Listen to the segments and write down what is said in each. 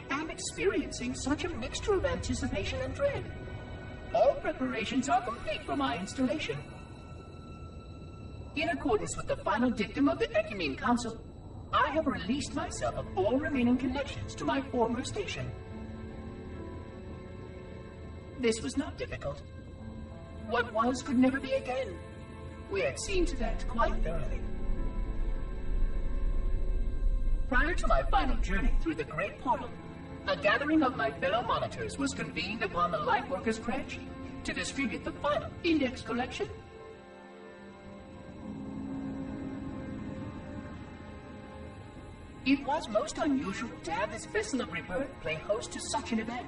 am experiencing such a mixture of anticipation and dread. All preparations are complete for my installation. In accordance with the final dictum of the Ecumene Council, I have released myself of all remaining connections to my former station. This was not difficult. What was could never be again. We had seen to that quite thoroughly. Prior to my final journey through the Great Portal, a gathering of my fellow monitors was convened upon the Lightworkers Branch to distribute the final index collection. It was most unusual to have this vessel of rebirth play host to such an event.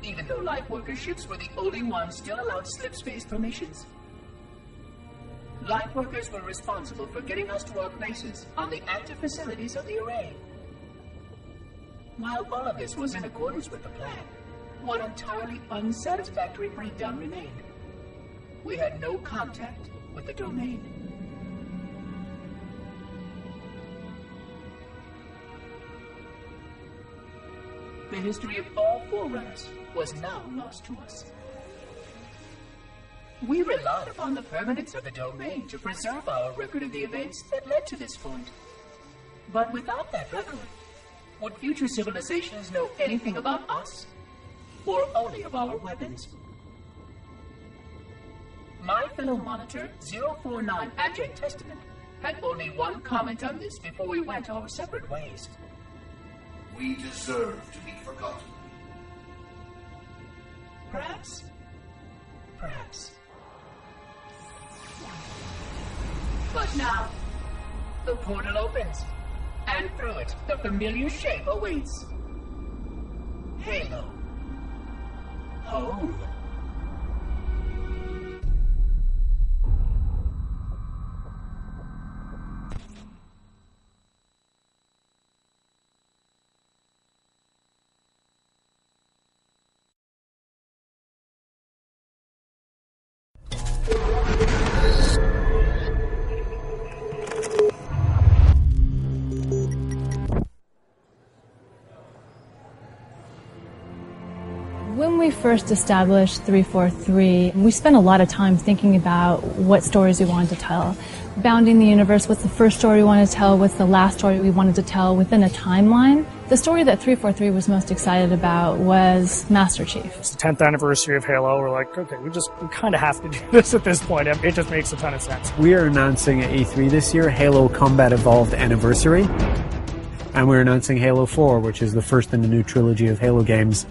Even though Lightworker ships were the only ones still allowed slip-space formations, Lightworkers were responsible for getting us to our places on the active facilities of the array. While all of this was in accordance with the plan, one entirely unsatisfactory breakdown remained. We had no contact with the domain. The history of all Forerunners was now lost to us. We relied upon the permanence of the domain to preserve our record of the events that led to this point. But without that record, would future civilizations know anything about us? Or only of our weapons? My fellow monitor, 049 Abject Testament, had only one comment on this before we went our separate ways. We deserve to be forgotten. Perhaps. Perhaps. But now, the portal opens, and through it, the familiar shape awaits. Halo. Home. When we first established 343, we spent a lot of time thinking about what stories we wanted to tell. Bounding the universe, what's the first story we wanted to tell, what's the last story we wanted to tell within a timeline. The story that 343 was most excited about was Master Chief. It's the 10th anniversary of Halo. We're like, okay, we kind of have to do this at this point. It just makes a ton of sense. We are announcing at E3 this year Halo Combat Evolved Anniversary. And we're announcing Halo 4, which is the first in the new trilogy of Halo games.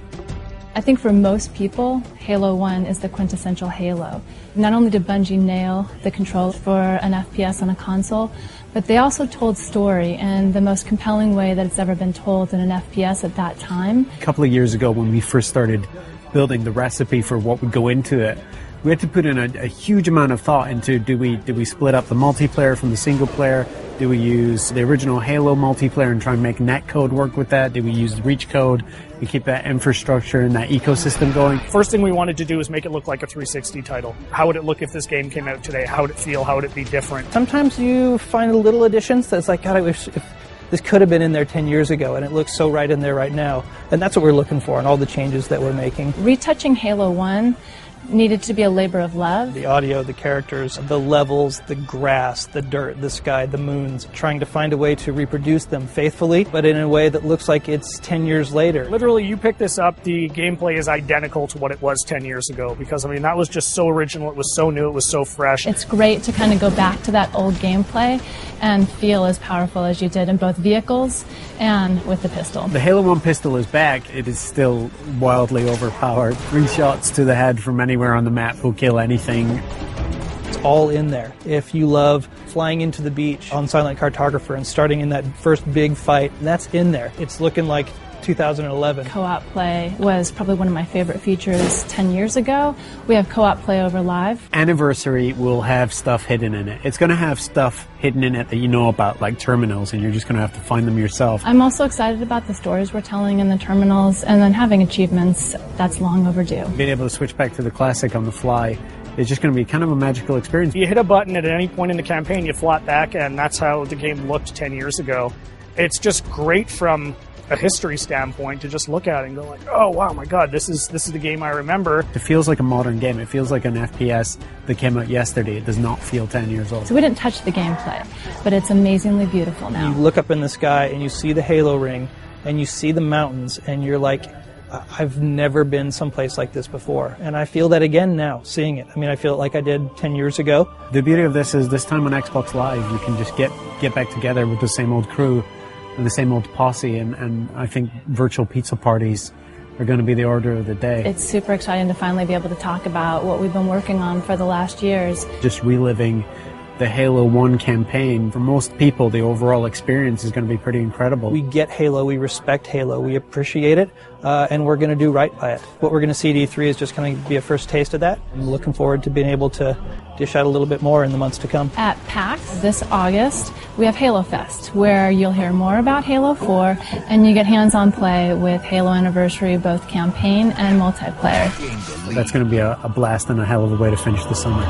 I think for most people, Halo 1 is the quintessential Halo. Not only did Bungie nail the controls for an FPS on a console, but they also told story in the most compelling way that it's ever been told in an FPS at that time. A couple of years ago, when we first started building the recipe for what would go into it, we had to put in a huge amount of thought into do we split up the multiplayer from the single player? Do we use the original Halo multiplayer and try and make netcode work with that? Do we use Reach code? We keep that infrastructure and that ecosystem going. First thing we wanted to do is make it look like a 360 title. How would it look if this game came out today? How would it feel? How would it be different? Sometimes you find little additions that's like, God, I wish if this could have been in there 10 years ago, and it looks so right in there right now. And that's what we're looking for in all the changes that we're making. Retouching Halo 1 needed to be a labor of love. The audio, the characters, the levels, the grass, the dirt, the sky, the moons, trying to find a way to reproduce them faithfully, but in a way that looks like it's 10 years later. Literally, you pick this up, the gameplay is identical to what it was 10 years ago, because, I mean, that was just so original, it was so new, it was so fresh. It's great to kind of go back to that old gameplay and feel as powerful as you did in both vehicles and with the pistol. The Halo 1 pistol is back. It is still wildly overpowered. 3 shots to the head from anywhere on the map will kill anything. It's all in there. If you love flying into the beach on Silent Cartographer and starting in that first big fight, that's in there. It's looking like 2011. Co-op play was probably one of my favorite features 10 years ago. We have co-op play over live. Anniversary will have stuff hidden in it. It's going to have stuff hidden in it that you know about, like terminals, and you're just going to have to find them yourself. I'm also excited about the stories we're telling in the terminals, and then having achievements. That's long overdue. Being able to switch back to the classic on the fly is just going to be kind of a magical experience. You hit a button at any point in the campaign, you flop back, and that's how the game looked 10 years ago. It's just great from a history standpoint to just look at it and go like, oh wow, my god, this is the game I remember. It feels like a modern game. It feels like an FPS that came out yesterday. It does not feel 10 years old. So we didn't touch the gameplay, but it's amazingly beautiful now. You look up in the sky and you see the halo ring and you see the mountains and you're like, I've never been someplace like this before. And I feel that again now, seeing it. I mean, I feel it like I did 10 years ago. The beauty of this is this time on Xbox Live, you can just get back together with the same old crew and the same old posse, and I think virtual pizza parties are going to be the order of the day. It's super exciting to finally be able to talk about what we've been working on for the last years. Just reliving the Halo 1 campaign. For most people, the overall experience is going to be pretty incredible. We get Halo, we respect Halo, we appreciate it, and we're going to do right by it. What we're going to see at E3 is just going to be a first taste of that. I'm looking forward to being able to dish out a little bit more in the months to come. At PAX this August, we have Halo Fest, where you'll hear more about Halo 4, and you get hands-on play with Halo Anniversary, both campaign and multiplayer. That's going to be a blast and a hell of a way to finish the summer.